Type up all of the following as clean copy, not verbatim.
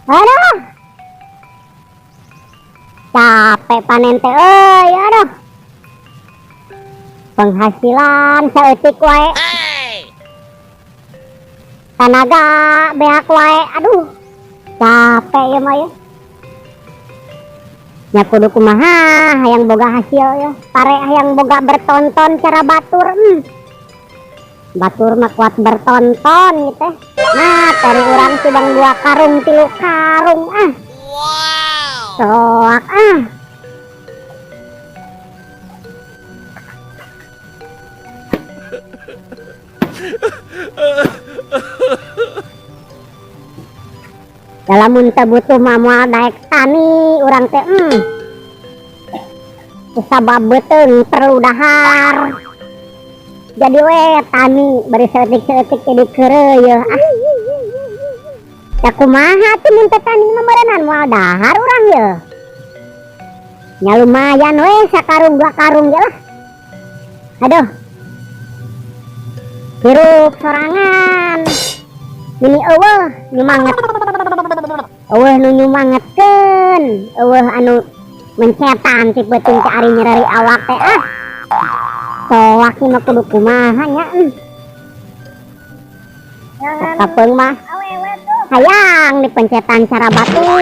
Aduh, capek panen teh euy, aduh. Penghasilan saeutik wae. Tenaga beak wae, aduh. Capek ya mah ya. Ya kudu kumaha hayang boga hasil ya. Pare hayang boga bertonton cara batur. Batur mah kuat bertonton gitu. Nah, dari orang sidang 2 karung 3 karung ah. Wow. Soak ah. Dalam muntah butuh mamual daek tani orang teh sabab beteng perlu dahar. Jadi we tani bari seetik-seetik jadi keureuy ah. Ya kumaha tuh muntah tani mah meureunana moal dahar urang ye. Ya lumayan we sakarung 2 karung ge lah. Aduh. Hirup sorangan. Ini eueuh nyemangat. Eueuh nu nyemangatkeun, eueuh anu mencetan ti peuting teh ari nyereri awak teh ah. Soak mah kudu kumaha nya. Kapeung mah hayang dipencetan cara batur.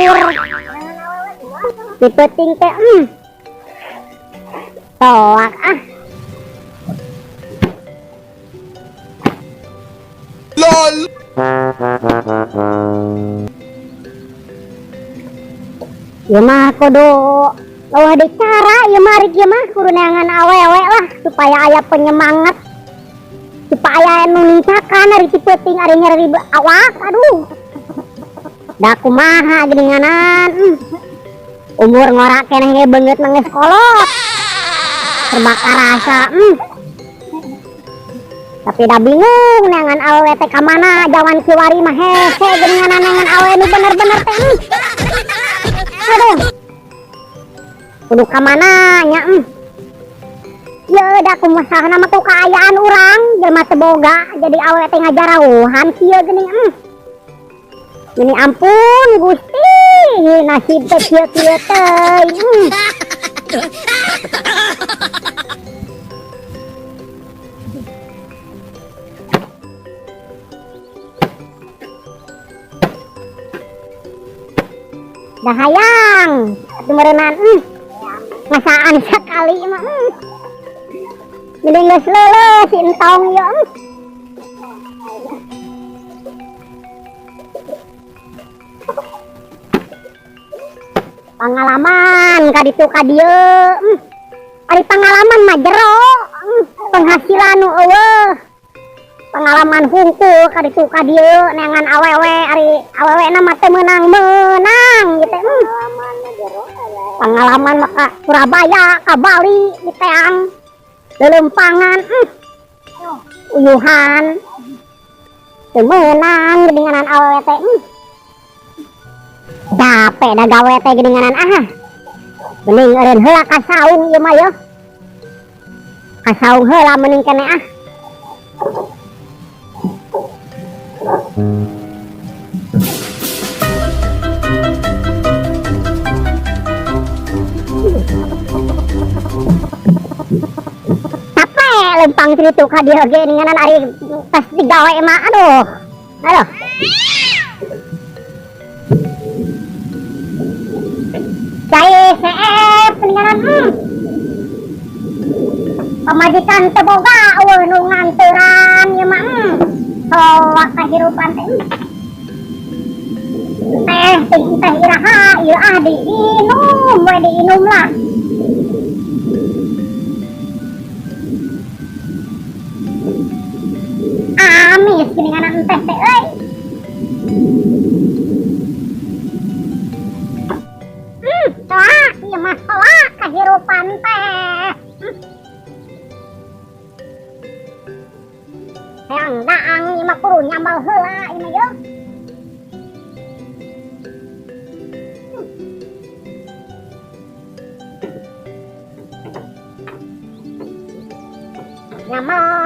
Ti peuting teh soak ah. LOL. Ya mah kudu eueuh deui cara ya mari ieu mah kudu neangan awewe lah supaya aya penyemangat. Supaya anu ningkakan ari ti peuting ari nyeri awak aduh. Da kumaha geuninganan. Umur ngora keneh ge beungeut mah geus kolot. Serba karasa tapi dah bingung neangan awewe teh ka mana jawan kiwari mah hese geuninganan neangan awewe nu bener-bener teh. Aduh. Kudu ka mana nya Ya da kumaha nama tuh kaayaan urang jelema teu boga jadi awewe teh ngajarawuhan kieu geuning Ini ampun Gusti nasib teh kieu-kieu teh. Dah hayang meureunana ngasaan sakali mah jadi geus leuleus si entong ya pengalaman ka ditu ka dieu ari pengalaman mah jero penghasilan nu eueuh pengalaman hungkul ka ditu ka dieu neangan awewe ari awewe na mah teu meunang-meunang gitu pengalaman mah ka Surabaya ka Bali di teang lelempangan uyuhan teu meunang geuninganan awewe teh capek da gawe teh geuninganan mending eureun heula ka saung ieu mah yeuh ka saung heula mending keneh capek lempang tritu ka dieu ge ninganan ari tes digawe mah aduh cai CF ninganan pamajikan teu boga eueuh nu nganteuran ieu mah soak kahirupan teh teh iraha ieu diinum we diinum lah amis geuninganan teh teh euy soak ieu mah soak kahirupan teh hayang daang ieu mah kudu nyambal heula ieu mah yeuh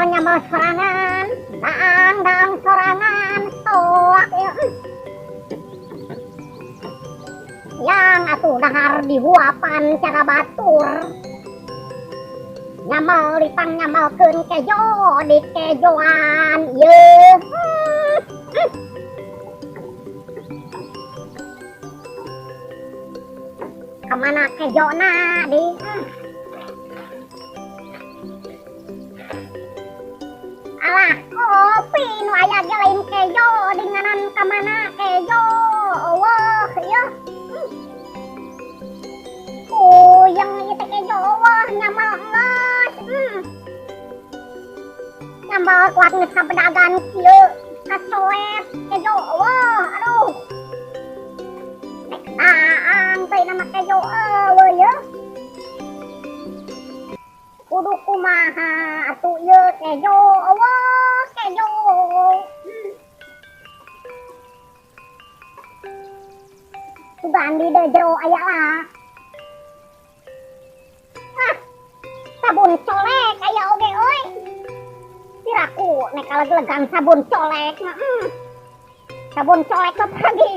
nyambal sorangan daang sorangan soak ieu atuh dahar dihuapan cara batur. Nyamal lipang nyamalkeun kejo di kejoan ieu. Kamana kejona di alah kopi nu aya ge lain kejo dinganan kamana kejo wah ieu yang ieu teh kejo wah nyamal geus nyamal kuat geus sapedagan kieu kacoet kejo wah aduh aang teh nama kejo eueuh ye kudu kumaha atuh ye kejo eueuh kejo sugan di jero aya lah sabun colek aya oge euy siraku nek kaleglegan sabun colek mah sabun colek mah pergi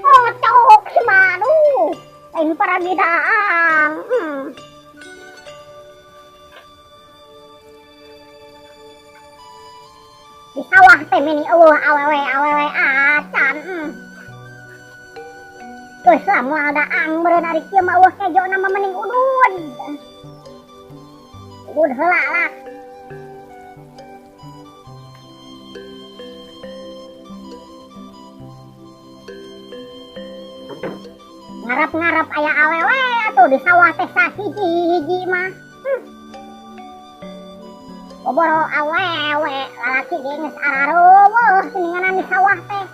cocok manu lain parabidaang di sawah teh meni awewe acan geus lamun daang meureun ari kieu mah eueuh kejona mah mending udud heula lah ngarep-ngarep aya awewe atuh di sawah teh sahiji-hiji mah boboro awewe lalaki ge geus arareuweuh geninganan di sawah teh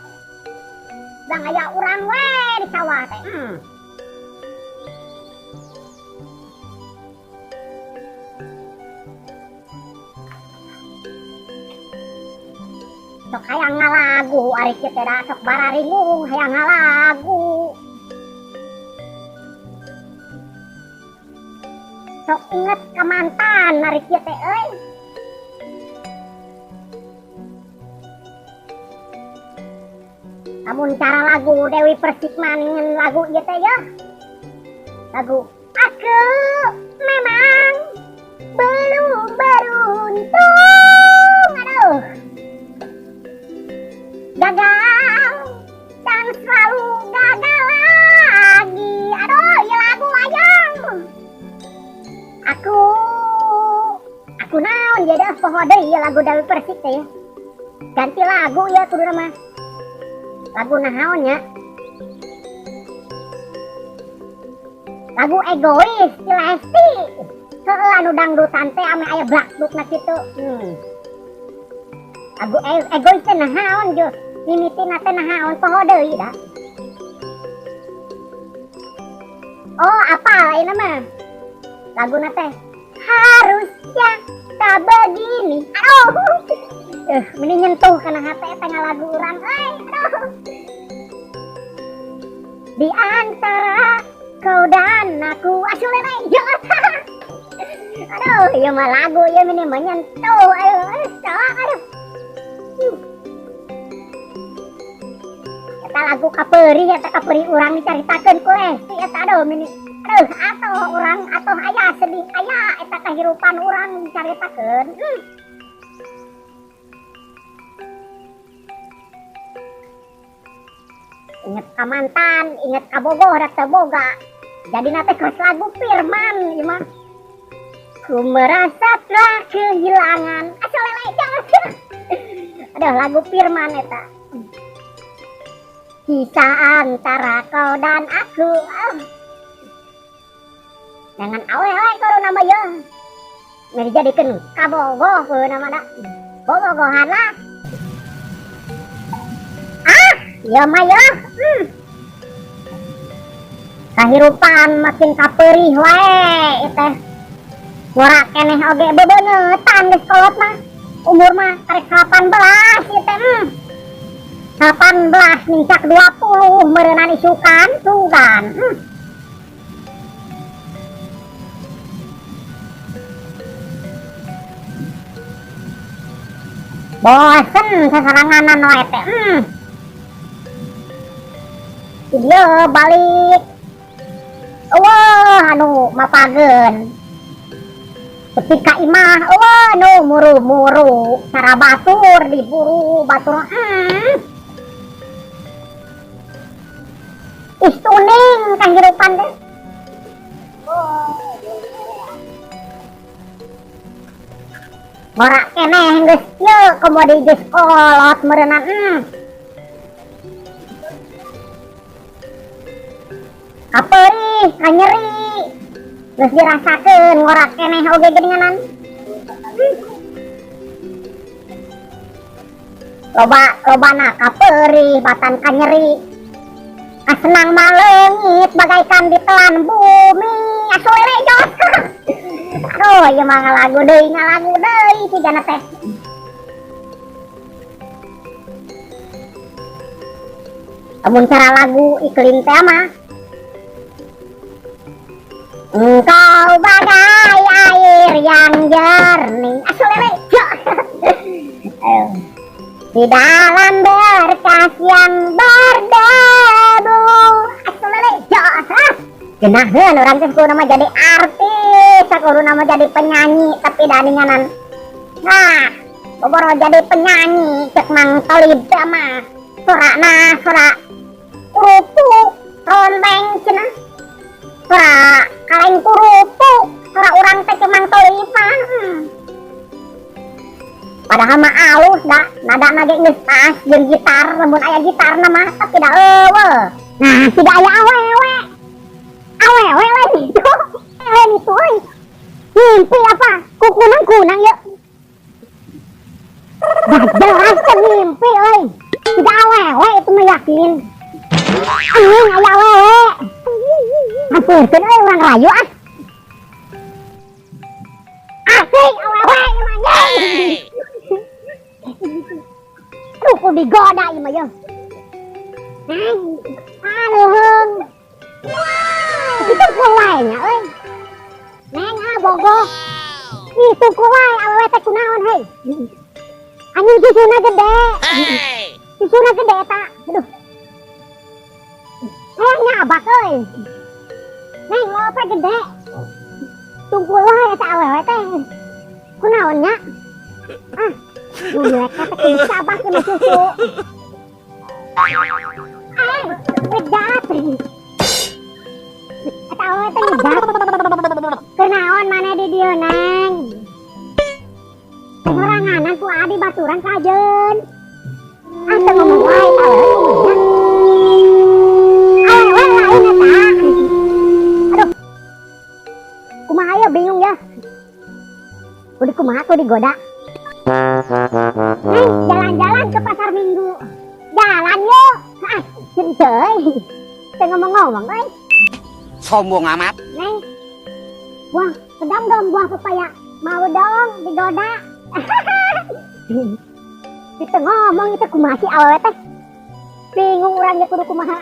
bang aya urang we di sawah teh sok hayang ngalagu ari kieu teh da sok bararingung hayang ngalagu sok inget ka mantan ari kieu teh euy lamun cara lagu Dewi Persik maningan lagu ieu teh ya lagu aku memang belum beruntung aduh gagal dan selalu gagal lagi aduh ieu lagu ayang aku naon ya dah poho deui ieu lagu Dewi Persik teh ya ganti lagu ya kudu mah lagu naon nya lagu egois ti Lesti heueuh anu dangdutan teh ame aya blakdukna kitu lagu egois teh naon jo mimitina teh naon poho deui da oh apa lain mah laguna teh harusnya tak begini aduh mending nyentuh kana hate tengah lagu urang aduh di antara kau dan aku asule lain aduh ieu mah lagu ieu meni menyentuh aduh eta lagu kapeuri urang dicaritakeun ku Lesti eta aduh meni atoh urang atoh aya sedih aya eta kahirupan urang dicaritakeun inget ka mantan inget ka bogoh da teu boga jadi nate keus lagu Firman ieu mah ku merasa telah kehilangan asa lele jangan aduh lagu Firman eta kisah antara kau dan aku dengan awewe kudu nama ye meri jadikeun kabogoh kudu nama da bogohan lah ieu mah ye kahirupan makin kapeurih wae teh murah keneh oge bebeuneutan geus kolot mah umur mah karek 18 ieu teh 18 nincak 20 meureunan isukan sugan bosen sasaranganan wae teh dia balik Wah, anu mapageun. Ketika imah, wah, anu muru-muru, cara batur diburu batur. Istuning kanghirupan deh. Morak keneh geus ye komodi geus kolot meureunna. Kapeurih, kanyeri. Geus dirasakeun ngorak keneh oge geuninganan. Lobana kapeurih batan kanyeri. Kasenang malengit bagaikan ditelan bumi. Asolele jos. Aduh, ieu mah ngalagu deui tigana teh. Amun cara lagu iklim teh mah engkau bagai air yang jernih. Asolele jos. Di dalam berkas yang berdebu. Asolele jos. Genaheun urang teh kudu nama jadi artis, kudu nama jadi penyanyi tapi daninganan. Nah, boboro jadi penyanyi cek Mang Tolib teh mah. Sorana sora kurupu rombeng cenah. Sora kaleng kurupu, sora urang teh cek Mang Tolib mah. Padahal mah alus da, nada ge geus pas jeung gitar, lamun aya gitarna mah tapi da eueuh. Nah, tidak aya awewe. Awewe lain itu. Lain itu euy. Mimpi apa? Kunang ya. Dah jelas kan mimpi euy. Tidak awewe itu mah yakin. Anjing aya awewe. Hampirkeun euy urang rayu ah. Asik awewe ieu mah. Aduh, kudu digoda ieu mah yeuh. Aluhung. Itu kulainya euy. Neng bogo. Itu kulai awewe teh kunaon heuy? Anjing susuna gede. Susuna gede eta. Aduh. Nyabak euy. Neng lope gede. Tungkulai eta awewe teh. Kunaon nya? Ah, mulek eta kudu sabak kena susu. Bedat. Eta awewe teh nyedak. Kenaon mana di dieu neng? Soranganan ku adi baturan sajeun. Asa ngomong wae awewe. Awewe lain eta. Aduh. Kumaha ya bingung ya. Kudu kumaha kudu digoda. Neng, jalan-jalan ke pasar minggu. Jalan yuk. Ah, ceuy. Teu ngomong-ngomong euy. Sombong amat. Neng. Wah, sedang dong buah pepaya. Mau dong digoda. Kita ngomong itu kumaha si awewe teh. Bingung urang ya kudu kumaha.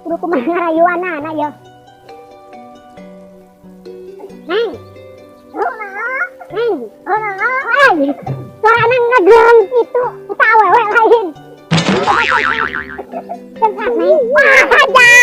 Kudu kumaha ngarayuanana ya. Neng. Neng. Ay, suarana ngegereng gitu. Kita awewe lain. Tengah neng. Wah, saja.